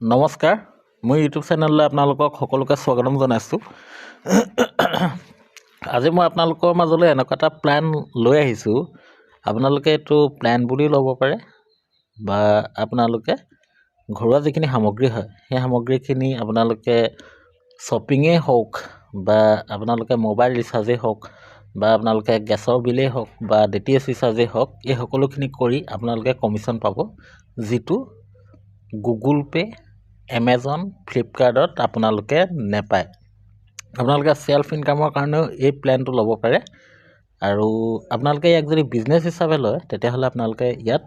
নমস্কাৰ, মোৰ ইউটিউব চেনেললৈ আপোনালোকক সকলোকে স্বাগতম জনাইছোঁ। আজি মই আপোনালোকৰ মাজলৈ এনেকুৱা এটা প্লেন লৈ আহিছোঁ। আপোনালোকে এইটো প্লেন বুলি ল'ব পাৰে বা আপোনালোকে ঘৰুৱা যিখিনি সামগ্ৰী হয় সেই সামগ্ৰীখিনি আপোনালোকে শ্বপিঙেই হওক বা আপোনালোকে মোবাইল ৰিচাৰ্জেই হওক বা আপোনালোকে গেছৰ বিলেই হওক বা DTH ৰিচাৰ্জেই হওক, এই সকলোখিনি কৰি আপোনালোকে কমিশ্যন পাব, যিটো গুগল পে', এমেজন, ফ্লিপকাৰ্টত আপোনালোকে নেপায়। আপোনালোকে চেল্ফ ইনকামৰ কাৰণেও এই প্লেনটো ল'ব পাৰে। আৰু আপোনালোকে ইয়াক যদি বিজনেছ হিচাপে লয় তেতিয়াহ'লে আপোনালোকে ইয়াত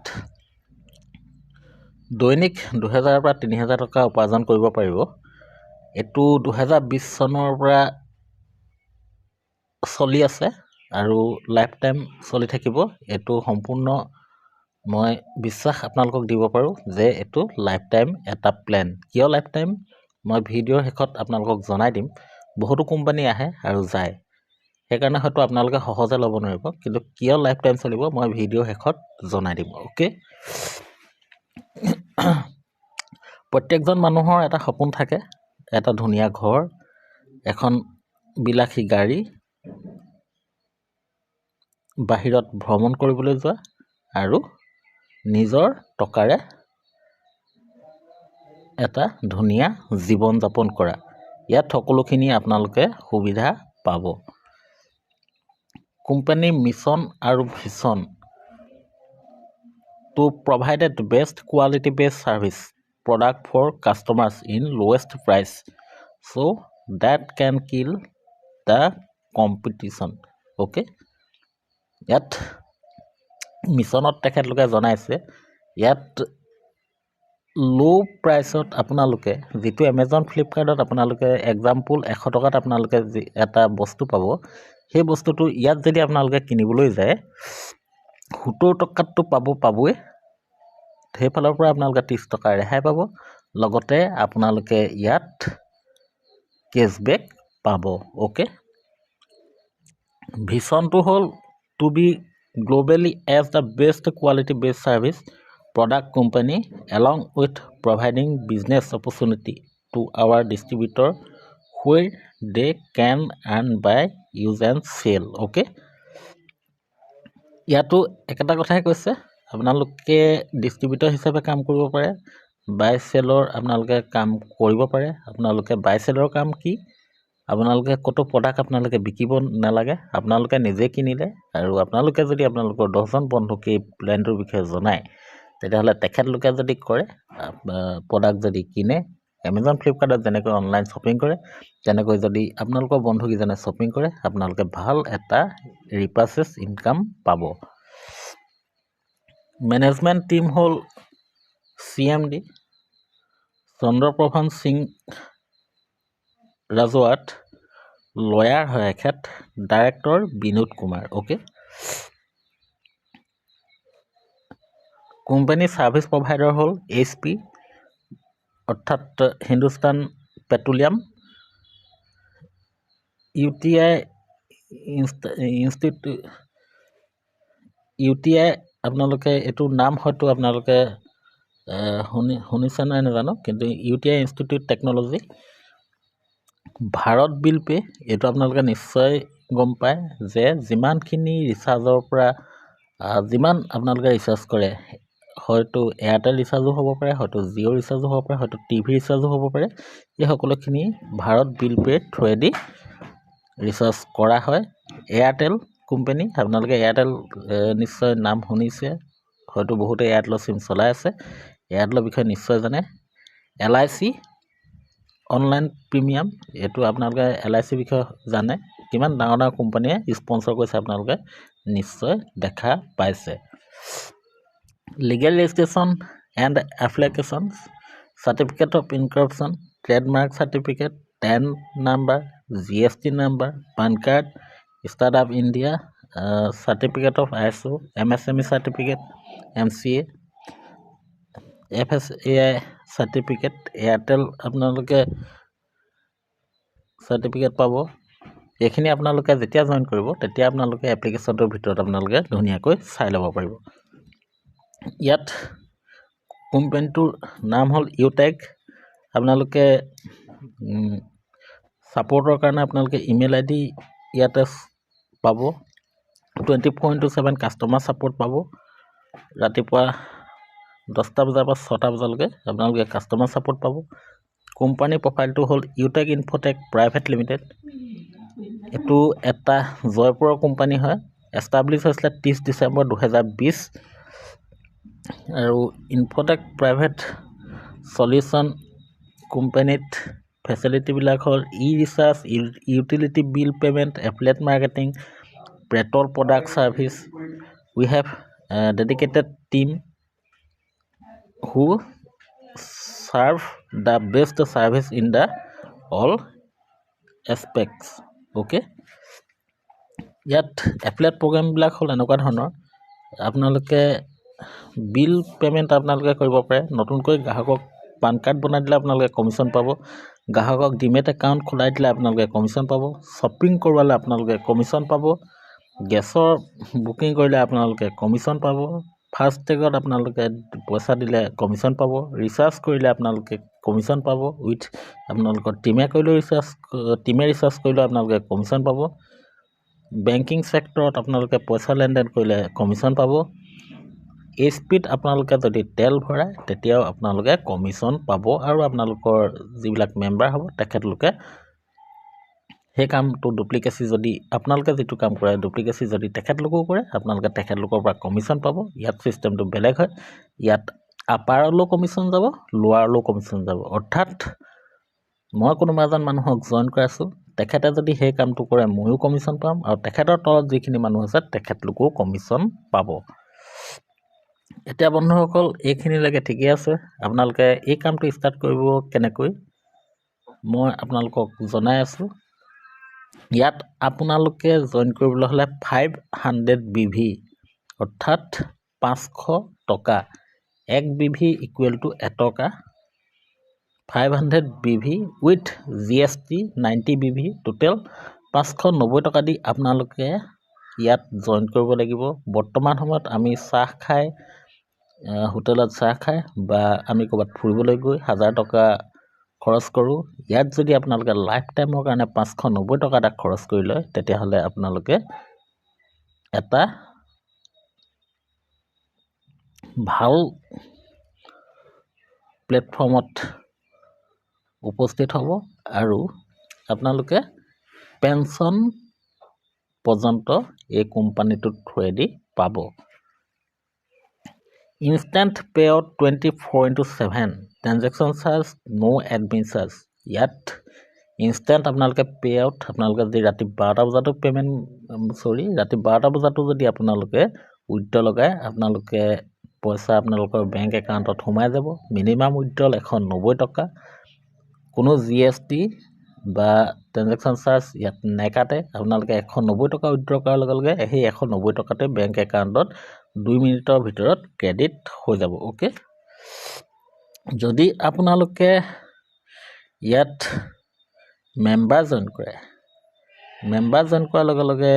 দৈনিক 2000 পৰা 3000 টকা উপাৰ্জন কৰিব পাৰিব। এইটো 2020 চনৰ পৰা চলি আছে আৰু লাইফ টাইম চলি থাকিব। এইটো সম্পূৰ্ণ মই বিশ্বাস আপোনালোকক দিব পাৰোঁ যে এইটো লাইফ টাইম এটা প্লেন। কিয় লাইফ টাইম মই ভিডিঅ'ৰ শেষত আপোনালোকক জনাই দিম। বহুতো কোম্পানী আহে আৰু যায়, সেইকাৰণে হয়তো আপোনালোকে সহজে ল'ব নোৱাৰিব, কিন্তু কিয় লাইফ টাইম চলিব মই ভিডিঅ'ৰ শেষত জনাই দিম। অ'কে। প্ৰত্যেকজন মানুহৰ এটা সপোন থাকে, এটা ধুনীয়া ঘৰ, এখন বিলাসী গাড়ী, বাহিৰত ভ্ৰমণ কৰিবলৈ যোৱা আৰু নিজৰ টকাৰে এটা ধুনীয়া জীৱন যাপন কৰা। ইয়াত সকলোখিনি আপোনালোকে সুবিধা পাব। কোম্পানীৰ মিছন আৰু vision to provide the best quality based service product for customers in lowest price so that can kill the competition. Okay, ইয়াত মিছনত তেখেতলোকে জনাইছে ইয়াত ল' প্ৰাইচত আপোনালোকে যিটো এমেজন ফ্লিপকাৰ্টত আপোনালোকে এক্সাম্পল 100 টকাত আপোনালোকে যি এটা বস্তু পাব, সেই বস্তুটো ইয়াত যদি আপোনালোকে কিনিবলৈ যায় 70 টকাততো পাবই। সেইফালৰ পৰা আপোনালোকে 30 টকা ৰেহাই পাব, লগতে আপোনালোকে ইয়াত কেছবেক পাব। অ'কে, ভিছনটো হ'ল to be globally as the best quality best service product company along with providing business opportunity to our distributor where they can earn by use and sell. Okay, ইয়াতো একেটা কথাই কৈছে, আপোনালোকে ডিষ্ট্ৰিবিউটৰ হিচাপে কাম কৰিব পাৰে, বাই চেলৰ আপোনালোকে কাম কৰিব পাৰে। আপোনালোকে বাই চেলৰ কাম কি, আপোনালোকে ক'তো প্ৰডাক্ট আপোনালোকে বিকিব নালাগে, আপোনালোকে নিজে কিনিলে আৰু আপোনালোকে যদি আপোনালোকৰ 10জন বন্ধুক এই প্লেনটোৰ বিষয়ে জনায় তেতিয়াহ'লে তেখেতলোকে যদি কৰে প্ৰডাক্ট যদি কিনে এমেজন ফ্লিপকাৰ্টত যেনেকৈ অনলাইন শ্বপিং কৰে, তেনেকৈ যদি আপোনালোকৰ বন্ধুকেইজনে শ্বপিং কৰে আপোনালোকে ভাল এটা ৰিপাৰ্চেছ ইনকাম পাব। মেনেজমেণ্ট টিম হ'ল CMD চন্দ্ৰপ্ৰভান সিং ৰাজৱাট, লয়াৰ হয় এখেত, director Binod Kumar. Okay, company service provider হ'ল HP অৰ্থাৎ হিন্দুস্তান পেট্ৰলিয়াম, UTI আপোনালোকে এইটো নাম হয়তো আপোনালোকে শুনিছে নাই নাজানো, কিন্তু UTI institute technology, Bharat bill pay' এইটো আপোনালোকে নিশ্চয় গম পায় যে যিমানখিনি ৰিচাৰ্জৰ পৰা যিমান আপোনালোকে ৰিচাৰ্জ কৰে, হয়তো এয়াৰটেল ৰিচাৰ্জো হ'ব পাৰে, হয়তো জিঅ' ৰিচাৰ্জো হ'ব পাৰে, হয়তো TV ৰিচাৰ্জো হ'ব পাৰে, এই সকলোখিনি ভাৰত বিল পে' থ্ৰুৱেদি ৰিচাৰ্জ কৰা হয়। এয়াৰটেল কোম্পানী, আপোনালোকে এয়াৰটেল নিশ্চয় নাম শুনিছে, হয়তো বহুতে এয়াৰটেলৰ চিম চলাই আছে, এয়াৰটেলৰ বিষয়ে নিশ্চয় জানে। LIC অনলাইন প্ৰিমিয়াম, এইটো আপোনালোকে LIC বিষয়ে জানে, কিমান ডাঙৰ ডাঙৰ কোম্পানীয়ে স্পনচৰ কৰিছে আপোনালোকে নিশ্চয় দেখা পাইছে। Legal registration and application, certificate of incorporation, trademark certificate, PAN number, GST number, PAN card, start up India certificate of ISO, MSME certificate, MCA, FSSAI certificate, Airtel আপোনালোকে চাৰ্টিফিকেট পাব। এইখিনি আপোনালোকে যেতিয়া জইন কৰিব তেতিয়া আপোনালোকে এপ্লিকেশ্যনটোৰ ভিতৰত আপোনালোকে ধুনীয়াকৈ চাই ল'ব পাৰিব। ইয়াত কোম্পানীটোৰ নাম হ'ল ইউটেক আপোনালোকে ছাপোৰ্টৰ কাৰণে আপোনালোকে ইমেইল ID ইয়াতে পাব 24/7 কাষ্টমাৰ ছাপোৰ্ট পাব ৰাতিপুৱা 10টা বজাৰ পৰা 6টা বজালৈকে আপোনালোকে কাষ্টমাৰ ছাপোৰ্ট পাব কোম্পানী প্ৰফাইলটো হ'ল ইউটেক ইনফোটেক প্ৰাইভেট লিমিটেড এইটো এটা জয়পুৰৰ কোম্পানী হয় এষ্টাব্লিছ হৈছিলে 30 ডিচেম্বৰ 2020 আৰু ইনফোটেক প্ৰাইভেট সলিউশ্যন কোম্পানীত ফেচিলিটিবিলাক হ'ল e-recharge utility bill payment affiliate marketing petrol product service we have dedicated team who serve the best service in the all aspects okay ইয়াত এফিলিয়েট প্ৰগ্ৰামবিলাক হ'ল এনেকুৱা ধৰণৰ আপোনালোকে বিল পেমেণ্ট আপোনালোকে কৰিব পাৰে নতুনকৈ গ্ৰাহকক পান কাৰ্ড বনাই দিলে আপোনালোকে কমিশ্যন পাব গ্ৰাহকক ডিমেট একাউণ্ট খোলাই দিলে আপোনালোকে কমিশ্যন পাব শ্বপিং কৰোৱালে আপোনালোকে কমিশ্যন পাব গেছৰ বুকিং কৰিলে আপোনালোকে কমিশ্যন পাব ফাষ্টেগত আপোনালোকে পইচা দিলে কমিশ্যন পাব ৰিচাৰ্জ কৰিলে আপোনালোকে কমিশ্যন পাব উইথ আপোনালোকৰ টিমে ৰিচাৰ্জ কৰিলে আপোনালোকে কমিশ্যন পাব বেংকিং ছেক্টৰত আপোনালোকে পইচা লেনদেন কৰিলে কমিশ্যন পাব এইচপিত আপোনালোকে যদি তেল ভৰাই তেতিয়াও আপোনালোকে কমিশ্যন পাব আৰু আপোনালোকৰ যিবিলাক মেম্বাৰ হ'ব তেখেতলোকে সেই কামটো ডুপ্লিকেচি যদি আপোনালোকে যিটো কাম কৰে ডুপ্লিকেচি যদি তেখেতলোকেও কৰে আপোনালোকে তেখেতলোকৰ পৰা কমিশ্যন পাব ইয়াত চিষ্টেমটো বেলেগ হয় ইয়াত আপাৰলৈও কমিশ্যন যাব লোৱাৰলৈও কমিশ্যন যাব অৰ্থাৎ মই কোনোবা এজন মানুহক জইন কৰাইছোঁ তেখেতে যদি সেই কামটো কৰে ময়ো কমিশ্যন পাম আৰু তেখেতৰ তলত যিখিনি মানুহ আছে তেখেতলোকেও কমিশ্যন পাব এতিয়া বন্ধুসকল এইখিনিলৈকে ঠিকেই আছে আপোনালোকে এই কামটো ষ্টাৰ্ট কৰিব কেনেকৈ মই আপোনালোকক জনাই আছোঁ ইয়াত আপোনালোকে জইন কৰিবলৈ হ'লে 500 BV অৰ্থাৎ 500 টকা 1 BV ইকুৱেল টু 1 টকা 500 BV with GST 90 BV total 590 টকা দি আপোনালোকে ইয়াত জইন কৰিব লাগিব বৰ্তমান সময়ত আমি চাহ খাই হোটেলত চাহ খাই বা আমি ক'ৰবাত ফুৰিবলৈ গৈ 1000 টকা খৰচ কৰোঁ ইয়াত যদি আপোনালোকে লাইফ টাইমৰ কাৰণে 590 টকা এটা খৰচ কৰি লয় তেতিয়াহ'লে আপোনালোকে এটা ভাল প্লেটফৰ্মত উপস্থিত হ'ব আৰু আপোনালোকে পেঞ্চন পৰ্যন্ত এই কোম্পানীটোৰ থ্ৰুৱেদি পাব instant pay out 24/7 transaction charge no' admin charge ইয়াত ইনষ্টেণ্ট আপোনালোকে পে আউট আপোনালোকে যদি ৰাতি 12টা বজাতো ৰাতি 12টা বজাতো যদি আপোনালোকে উইথড্ৰ লগায় আপোনালোকে পইচা আপোনালোকৰ বেংক একাউণ্টত সোমাই যাব মিনিমাম উইথড্ৰল 190 টকা কোনো GST বা ট্ৰানজেকশ্যন চাৰ্জ ইয়াত নেকাটে আপোনালোকে 190 টকা উইথড্ৰ কৰাৰ লগে লগে সেই 190 টকাতে বেংক একাউণ্টত 2 মিনিটৰ ভিতৰত ক্ৰেডিট হৈ যাব ওকে যদি আপোনালোকে ইয়াত মেম্বাৰ জইন কৰাৰ লগে লগে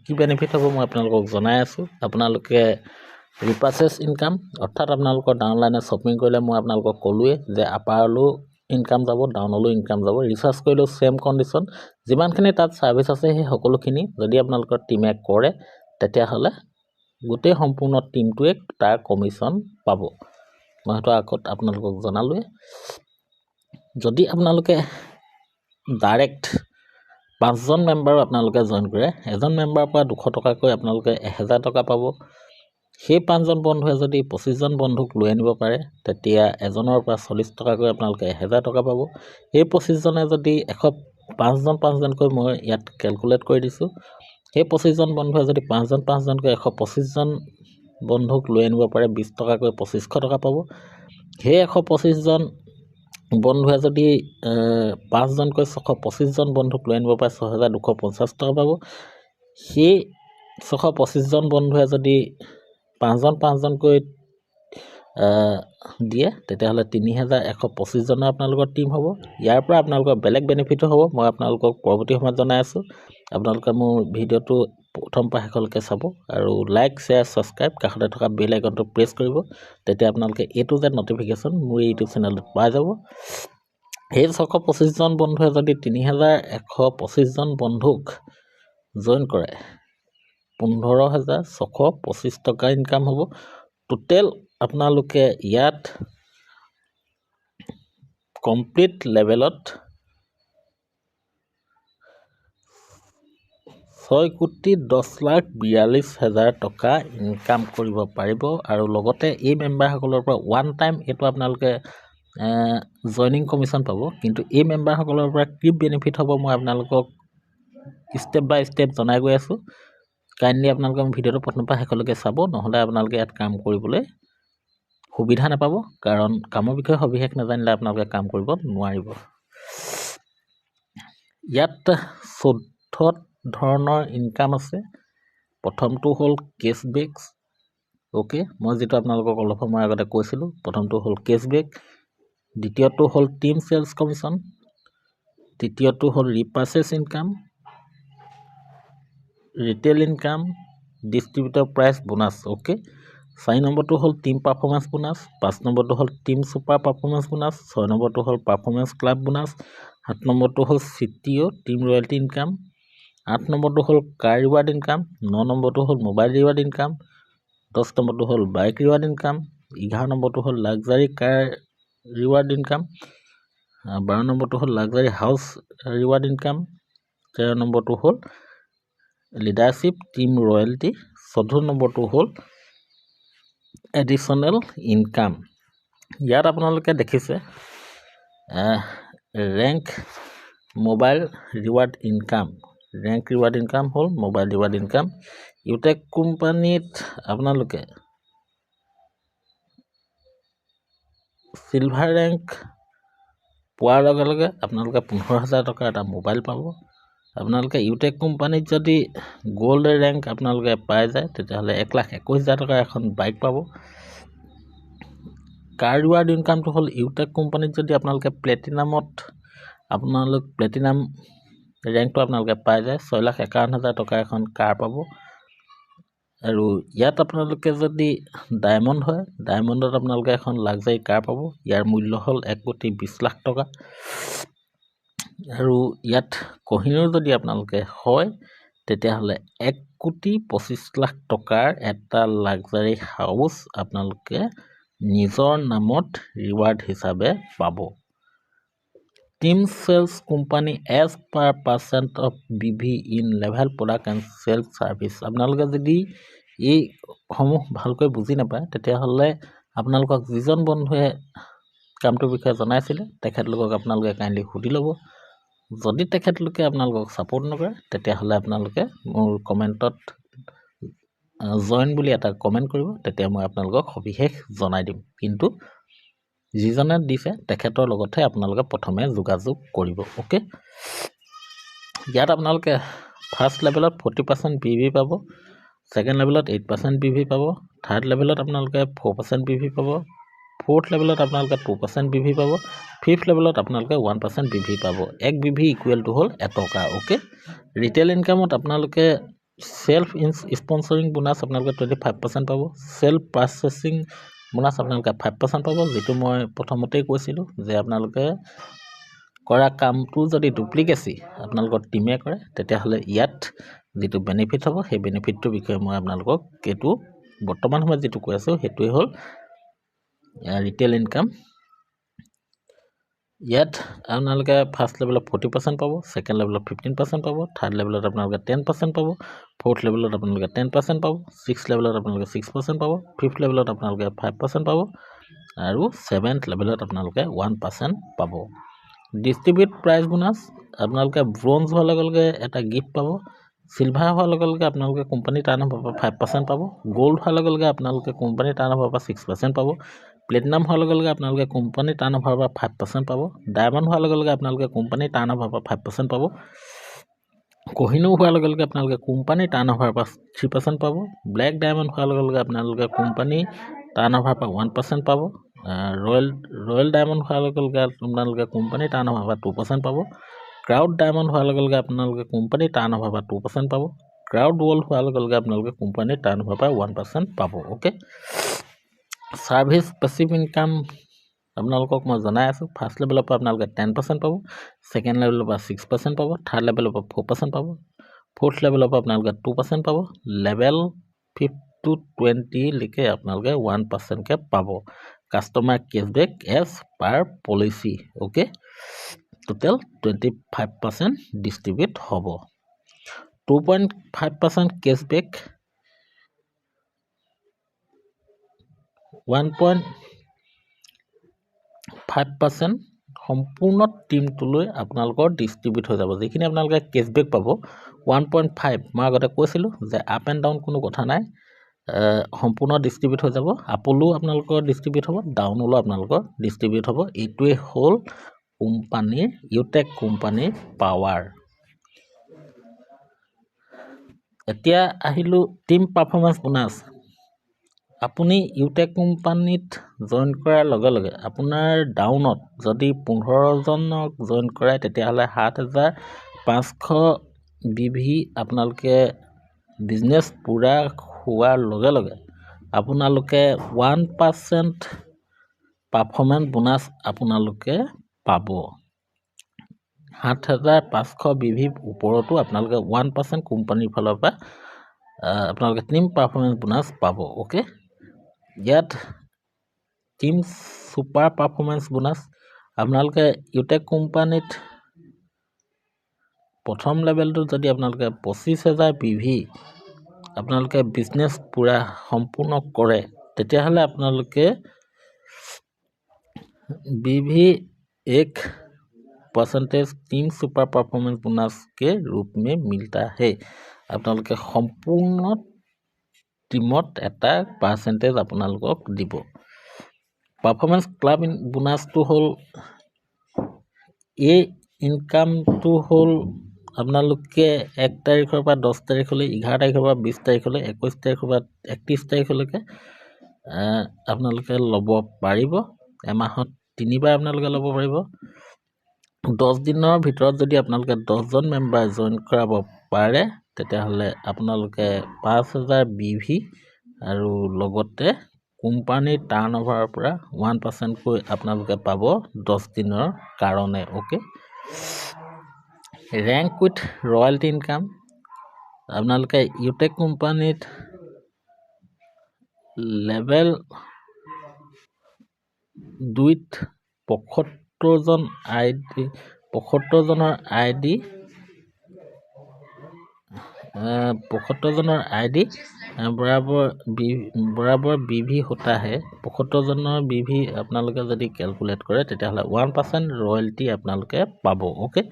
কি বেনিফিট হ'ব মই আপোনালোকক জনাই আছোঁ আপোনালোকে ৰিপাৰ্চেছ ইনকাম অৰ্থাৎ আপোনালোকৰ ডাউনলাইনে শ্বপিং কৰিলে মই আপোনালোকক ক'লোৱে যে আপাৰলৈও ইনকাম যাব ডাউনলৈও ইনকাম যাব ৰিচাৰ্জ কৰিলেও ছেম কণ্ডিশ্যন যিমানখিনি তাত ছাৰ্ভিচ আছে সেই সকলোখিনি যদি আপোনালোকৰ টিমে কৰে তেতিয়াহ'লে গোটেই সম্পূৰ্ণ টিমটোৱে তাৰ কমিশ্যন পাব মই হয়তো আগত আপোনালোকক জনালোৱে যদি আপোনালোকে ডাইৰেক্ট 5জন মেম্বাৰো আপোনালোকে জইন কৰে এজন মেম্বাৰৰ পৰা 200 টকাকৈ আপোনালোকে 1000 টকা পাব সেই 5জন বন্ধুৱে যদি 25জন বন্ধুক লৈ আনিব পাৰে তেতিয়া এজনৰ পৰা 40 টকাকৈ আপোনালোকে 1000 টকা পাব সেই 25জনে যদি 5জনকৈ মই ইয়াত কেলকুলেট কৰি দিছোঁ সেই 25জন বন্ধুৱে যদি 5জনকৈ 125জন বন্ধুক লৈ আনিব পাৰে 20 টকাকৈ 2500 টকা পাব সেই 125জন বন্ধুৱে যদি 5জনকৈ 625জন বন্ধুক লৈ আনিব পাৰে 6250 টকা পাব সেই 625জন বন্ধুৱে যদি 5জনকৈ দিয়ে তেতিয়াহ'লে 3125 জনৰ আপোনালোকৰ টিম হ'ব ইয়াৰ পৰা আপোনালোকৰ বেলেগ বেনিফিটো হ'ব মই আপোনালোকক পৰৱৰ্তী সময়ত জনাই আছোঁ আপোনালোকে মোৰ ভিডিঅ'টো প্ৰথম পৰা শেষলৈকে চাব আৰু লাইক শ্বেয়াৰ ছাবস্ক্ৰাইব কাষতে থকা বেল আইকনটো প্ৰেছ কৰিব তেতিয়া আপোনালোকে A to Z নটিফিকেশ্যন মোৰ ইউটিউব চেনেলত পাই যাব সেই 625 জন বন্ধুৱে যদি 3125 জন বন্ধুক জইন কৰে 15,625 টকা ইনকাম হ'ব। টোটেল আপোনালোকে ইয়াত কমপ্লিট লেভেলত 6,10,42,000 টকা ইনকাম কৰিব পাৰিব। আৰু লগতে এই মেম্বাৰসকলৰ পৰা ওৱান টাইম এইটো আপোনালোকে জইনিং কমিশ্যন পাব। কিন্তু এই মেম্বাৰসকলৰ পৰা কি বেনিফিট হ'ব মই আপোনালোকক ষ্টেপ বাই ষ্টেপ জনাই গৈ আছোঁ। কাইণ্ডলি আপোনালোকে ভিডিঅ'টো প্ৰথমৰ পৰা শেষলৈকে চাব, নহ'লে আপোনালোকে ইয়াত কাম কৰিবলৈ সুবিধা নাপাব, কাৰণ কামৰ বিষয়ে সবিশেষ নাজানিলে আপোনালোকে কাম কৰিব নোৱাৰিব। ইয়াত 14 ধৰণৰ ইনকাম আছে। প্ৰথমটো হ'ল কেছবেক। অ'কে, মই যিটো আপোনালোকক অলপ সময় আগতে কৈছিলোঁ, প্ৰথমটো হ'ল কেছবেক, দ্বিতীয়টো হ'ল টিম চেলছ কমিশ্যন, তৃতীয়টো হ'ল repurchase income, retail income, distributor price bonus. Okay, 4 নম্বৰটো হ'ল টিম পাৰফৰ্মেঞ্চ বোনাছ, 5 নম্বৰটো হ'ল টিম ছুপাৰ পাৰফৰ্মেঞ্চ বোনাছ, 6 নম্বৰটো হ'ল পাৰফৰ্মেঞ্চ ক্লাব বোনাছ, 7 নম্বৰটো হ'ল CTO টিম ৰয়েলটি ইনকাম, 8 নম্বৰটো হ'ল কাৰ ৰিৱাৰ্ড ইনকাম, 9 নম্বৰটো হ'ল মোবাইল ৰিৱাৰ্ড ইনকাম, 10 নম্বৰটো হ'ল বাইক ৰিৱাৰ্ড ইনকাম, 11 নম্বৰটো হ'ল লাক্সাৰী কাৰ ৰিৱাৰ্ড ইনকাম, 12 নম্বৰটো হ'ল লাক্সাৰী হাউচ ৰিৱাৰ্ড ইনকাম, 13 নম্বৰটো হ'ল লিডাৰশ্বিপ টিম ৰয়েলটি, 14 নম্বৰটো হ'ল এডিশ্যনেল ইনকাম। ইয়াত আপোনালোকে দেখিছে rank mobile reward income, rank reward income হ'ল মোবাইল ৰিৱাৰ্ড ইনকাম। ইউটেক কোম্পানীত আপোনালোকে চিলভাৰ ৰেংক পোৱাৰ লগে লগে আপোনালোকে 15,000 টকাৰ এটা মোবাইল পাব। আপোনালোকে ইউটেক কোম্পানীত যদি গোল্ড ৰেংক আপোনালোকে পাই যায় তেতিয়াহ'লে 1,21,000 টকাৰ এখন বাইক পাব। কাৰ ৰিৱাৰ্ড ইনকামটো হ'ল ইউটেক কোম্পানীত যদি আপোনালোকে প্লেটিনাম ৰেংকটো আপোনালোকে পাই যায় 6,51,000 টকাৰ এখন কাৰ পাব। আৰু ইয়াত আপোনালোকে যদি ডায়মণ্ড হয়, ডায়মণ্ডত আপোনালোকে এখন লাক্সাৰী কাৰ পাব। ইয়াৰ মূল্য হ'ল 1,20,00,000 টকা। আৰু ইয়াত কহিনুৰ যদি আপোনালোকে হয় তেতিয়াহ'লে 1,25,00,000 টকাৰ এটা লাক্সাৰী হাউচ আপোনালোকে নিজৰ নামত ৰিৱাৰ্ড হিচাপে পাব। Team sales company as per percent of BV in level product and sales service. আপোনালোকে যদি এইসমূহ ভালকৈ বুজি নাপায় তেতিয়াহ'লে আপোনালোকক যিজন বন্ধুৱে কামটোৰ বিষয়ে জনাইছিলে তেখেতলোকক আপোনালোকে কাইণ্ডলি সুধি ল'ব। যদি তেখেতলোকে আপোনালোকক ছাপোৰ্ট নকৰে তেতিয়াহ'লে আপোনালোকে মোৰ কমেণ্টত জইন বুলি এটা কমেণ্ট কৰিব, তেতিয়া মই আপোনালোকক সবিশেষ জনাই দিম। কিন্তু যিজনে দিছে তেখেতৰ লগতহে আপোনালোকে প্ৰথমে যোগাযোগ কৰিব। অ'কে, ইয়াত আপোনালোকে ফাৰ্ষ্ট লেভেলত 40% BV পাব, ছেকেণ্ড লেভেলত 8% BV পাব, থাৰ্ড লেভেলত আপোনালোকে 4% BV পাব, ফ'ৰ্থ লেভেলত আপোনালোকে 2% BV পাব, ফিফ্থ লেভেলত আপোনালোকে 1% BV পাব। 1 BV ইকুৱেল টু হ'ল 1 টকা। অ'কে, ৰিটেইল ইনকামত আপোনালোকে চেল্ফ স্পনচৰিং বোনাছ আপোনালোকে 25% পাব, চেল্ফ পাৰ্চেচিং বোনাছ আপোনালোকে 5% পাব, যিটো মই প্ৰথমতেই কৈছিলোঁ যে আপোনালোকে কৰা কামটো যদি ডুপ্লিকেচি আপোনালোকৰ টিমে কৰে তেতিয়াহ'লে ইয়াত যিটো বেনিফিট হ'ব সেই বেনিফিটটোৰ বিষয়ে মই আপোনালোকক এইটো বৰ্তমান সময়ত যিটো কৈ আছোঁ সেইটোৱে হ'ল ৰিটেইল ইনকাম। ইয়াত আপোনালোকে ফাৰ্ষ্ট লেভেলত 40% পাব, ছেকেণ্ড লেভেলত 15% পাব, থাৰ্ড লেভেলত আপোনালোকে 10% পাব, ফ'ৰ্থ লেভেলত আপোনালোকে 10% পাব, ছিক্স লেভেলত আপোনালোকে 6% পাব, ফিফ্থ লেভেলত আপোনালোকে 5% পাব, আৰু ছেভেন্থ লেভেলত আপোনালোকে 1% পাব। ডিষ্ট্ৰিবিউট প্ৰাইজ বোনাছ আপোনালোকে ব্ৰঞ্জ হোৱাৰ লগে লগে এটা গিফ্ট পাব, চিলভাৰ হোৱাৰ লগে লগে আপোনালোকে কোম্পানী টাৰ্ণঅভাৰৰ পৰা 5% পাব, গ'ল্ড হোৱাৰ লগে লগে আপোনালোকে কোম্পানী টাৰ্ণঅভাৰৰ পৰা 6% পাব, প্লেটিনাম হোৱাৰ লগে লগে আপোনালোকে কোম্পানী টাৰ্ণঅভাৰৰ পৰা 5% পাব, ডায়মণ্ড হোৱাৰ লগে লগে আপোনালোকে কোম্পানী টাৰ্ণঅভাৰৰ পৰা 5% পাব, কহিনুৰ হোৱাৰ লগে লগে আপোনালোকে কোম্পানী টাৰ্ণঅভাৰৰ পৰা 3% পাব, ব্লেক ডায়মণ্ড হোৱাৰ লগে লগে আপোনালোকে কোম্পানী টাৰ্ণঅভাৰৰ পৰা 1% পাব, ৰয়েল ডায়মণ্ড হোৱাৰ লগে লগে আপোনালোকে কোম্পানী টাৰ্ণঅভাৰৰ পৰা 2% পাব, ক্ৰাউড ডায়মণ্ড হোৱাৰ লগে লগে আপোনালোকে কোম্পানী টাৰ্ণঅভাৰৰ পৰা 2% পাব, ক্ৰাউড ৱৰ্ল্ড হোৱাৰ লগে লগে আপোনালোকে কোম্পানী টাৰ্ণঅভাৰৰ পৰা 1% পাব। অ'কে, ছাৰ্ভিচ পেছিভ ইনকাম আপোনালোকক মই জনাই আছোঁ ফাৰ্ষ্ট লেভেলৰ পৰা আপোনালোকে 10% পাব, ছেকেণ্ড লেভেলৰ পৰা 6% পাব, থাৰ্ড লেভেলৰ পৰা 4% পাব, ফ'ৰ্থ লেভেলৰ পৰা আপোনালোকে 2% পাব, লেভেল 5 to 20 লৈকে আপোনালোকে 1%কে পাব customer cashback as per policy. Okay, total 25% distribute হ'ব। 2.5% কেছবেক, 1.5% সম্পূৰ্ণ টিমটোলৈ আপোনালোকৰ ডিষ্ট্ৰিবিউট হৈ যাব। যিখিনি আপোনালোকে কেছবেক পাব 1.5, মই আগতে কৈছিলোঁ যে আপ এণ্ড ডাউন কোনো কথা নাই, সম্পূৰ্ণ ডিষ্ট্ৰিবিউট হৈ যাব। আপলৈও আপোনালোকৰ ডিষ্ট্ৰিবিউট হ'ব, ডাউনলৈও আপোনালোকৰ ডিষ্ট্ৰিবিউট হ'ব। এইটোৱে হ'ল কোম্পানীৰ ইউটেক কোম্পানীৰ পাৱাৰ। এতিয়া আহিলোঁ টিম পাৰফৰ্মেঞ্চ বোনাছ। আপুনি ইউটেক কোম্পানীত জইন কৰাৰ লগে লগে আপোনাৰ ডাউনত যদি 15জনক জইন কৰায় তেতিয়াহ'লে 7,500 BV আপোনালোকে বিজনেছ পূৰা হোৱাৰ লগে লগে আপোনালোকে 1% পাৰফৰ্মেঞ্চ বোনাছ আপোনালোকে পাব। 7,500 BV ওপৰতো আপোনালোকে 1% কোম্পানীৰ ফালৰ পৰা আপোনালোকে টিম পাৰফৰ্মেঞ্চ বোনাছ পাব। অ'কে, ইয়াত টিম ছুপাৰ পাৰফৰ্মেঞ্চ বোনাছ আপোনালোকে ইউটেক কোম্পানীত প্ৰথম লেভেলটো যদি আপোনালোকে 25,000 BV আপোনালোকে বিজনেছ পূৰা সম্পূৰ্ণ কৰে তেতিয়াহ'লে আপোনালোকে BV 1% team super performance bonus के रूप में मिलता है। আপোনালোকে সম্পূৰ্ণ টিমত এটা পাৰ্চেন্টেজ আপোনালোকক দিব। পাৰফৰ্মেন্স ক্লাব বোনাছটো হ'ল এই ইনকামটো হ'ল আপোনালোকে 1 তাৰিখৰ পৰা 10 তাৰিখলৈ, 11 তাৰিখৰ পৰা 20 তাৰিখলৈ, 21 তাৰিখৰ পৰা 31 তাৰিখলৈকে আপোনালোকে ল'ব পাৰিব। এমাহত 3 বাৰ আপোনালোকে ল'ব পাৰিব। 10 দিনৰ ভিতৰত যদি আপোনালোকে 10জন মেম্বাৰ জইন কৰাব পাৰে তেতিয়াহ'লে আপোনালোকে 5,000 BV আৰু লগতে কোম্পানীৰ টাৰ্ণঅভাৰৰ পৰা 1% কৈ আপোনালোকে পাব 10 দিনৰ কাৰণে। Okay, rank with royalty income আপোনালোকে ইউটেক কোম্পানীত লেভেল 2ত 75জনৰ আইডি 75জনৰ আইডি বৰাবৰ BV होता है। 75জনৰ BV আপোনালোকে যদি কেলকুলেট কৰে তেতিয়াহ'লে 1% ৰয়েলটি আপোনালোকে পাব। অ'কে,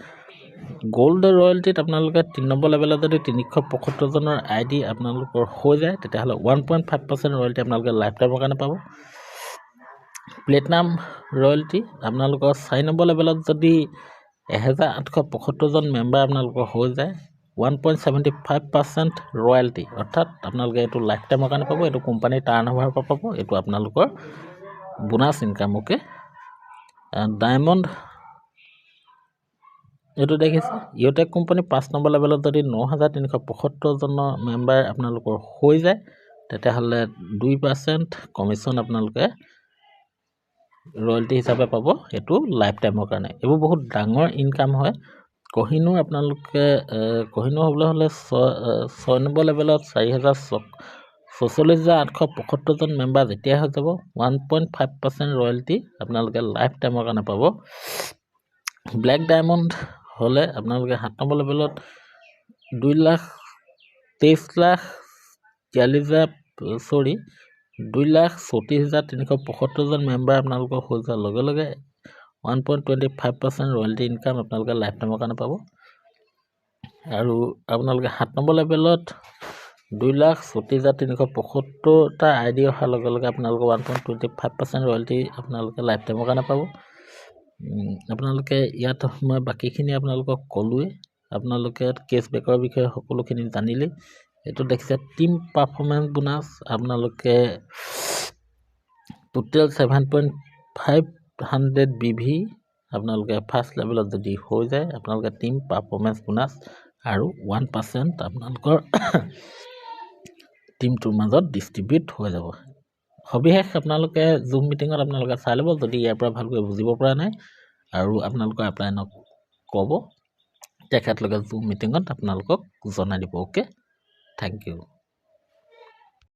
গোল্ড ৰয়েলটিত আপোনালোকে 3 নম্বৰ লেভেলত যদি 375জনৰ আইডি আপোনালোকৰ হৈ যায় তেতিয়াহ'লে 1.5% ৰয়েলটি আপোনালোকে লাইফ টাইমৰ কাৰণে পাব। প্লেটিনাম ৰয়েলটি আপোনালোকৰ 4 নম্বৰ লেভেলত যদি 1,875জন মেম্বাৰ আপোনালোকৰ হৈ যায় 1.75% ৰয়েলটি, অৰ্থাৎ আপোনালোকে এইটো লাইফ টাইমৰ কাৰণে পাব। এইটো কোম্পানীৰ টাৰ্ণঅভাৰৰ পৰা পাব, এইটো আপোনালোকৰ বোনাছ ইনকাম। অ'কে, ডায়মণ্ড এইটো দেখিছে ইউটেক কোম্পানী 5 নম্বৰ লেভেলত যদি 9,375জনৰ মেম্বাৰ আপোনালোকৰ হৈ যায় তেতিয়াহ'লে 2% কমিশ্যন আপোনালোকে ৰয়েলটি হিচাপে পাব, এইটো লাইফ টাইমৰ কাৰণে। এইবোৰ বহুত ডাঙৰ ইনকাম হয়। কহিনুৰ আপোনালোকে কহিনুৰ হ'বলৈ হ'লে 6 নম্বৰ লেভেলত 4,46,875জন মেম্বাৰ যেতিয়া হৈ যাব 1.5% ৰয়েলটি আপোনালোকে লাইফ টাইমৰ কাৰণে পাব। ব্লেক ডায়মণ্ড হ'লে আপোনালোকে 7 নম্বৰ লেভেলত 2,34,375জন মেম্বাৰ আপোনালোকৰ হৈ যোৱাৰ লগে লগে 1.25% ৰয়েলটি ইনকাম আপোনালোকে লাইফ টাইমৰ কাৰণে পাব। আৰু আপোনালোকে 7 নম্বৰ লেভেলত 2,34,375টা আইডি অহাৰ লগে লগে আপোনালোকে 1.25% ৰয়েলটি আপোনালোকে লাইফ টাইমৰ কাৰণে পাব। আপোনালোকে ইয়াত মই বাকীখিনি আপোনালোকক ক'লোৱে, আপোনালোকে কেছবেকৰ বিষয়ে সকলোখিনি জানিলেই। এইটো দেখিছে টিম পাৰফৰ্মেঞ্চ বোনাছ আপোনালোকে টোটেল 7.500 BV আপোনালোকে ফাৰ্ষ্ট লেভেলত যদি হৈ যায় আপোনালোকে টিম পাৰফৰ্মেঞ্চ বোনাছ আৰু 1% আপোনালোকৰ টিমটোৰ মাজত ডিষ্ট্ৰিবিউট হৈ যাব। সবিশেষ আপোনালোকে জুম মিটিঙত আপোনালোকে চাই ল'ব যদি ইয়াৰ পৰা ভালকৈ বুজিব পৰা নাই আৰু আপোনালোকৰ এপ্লাইনক ক'ব তেখেতলোকে জুম মিটিঙত আপোনালোকক জনাই দিব। Okay, thank U.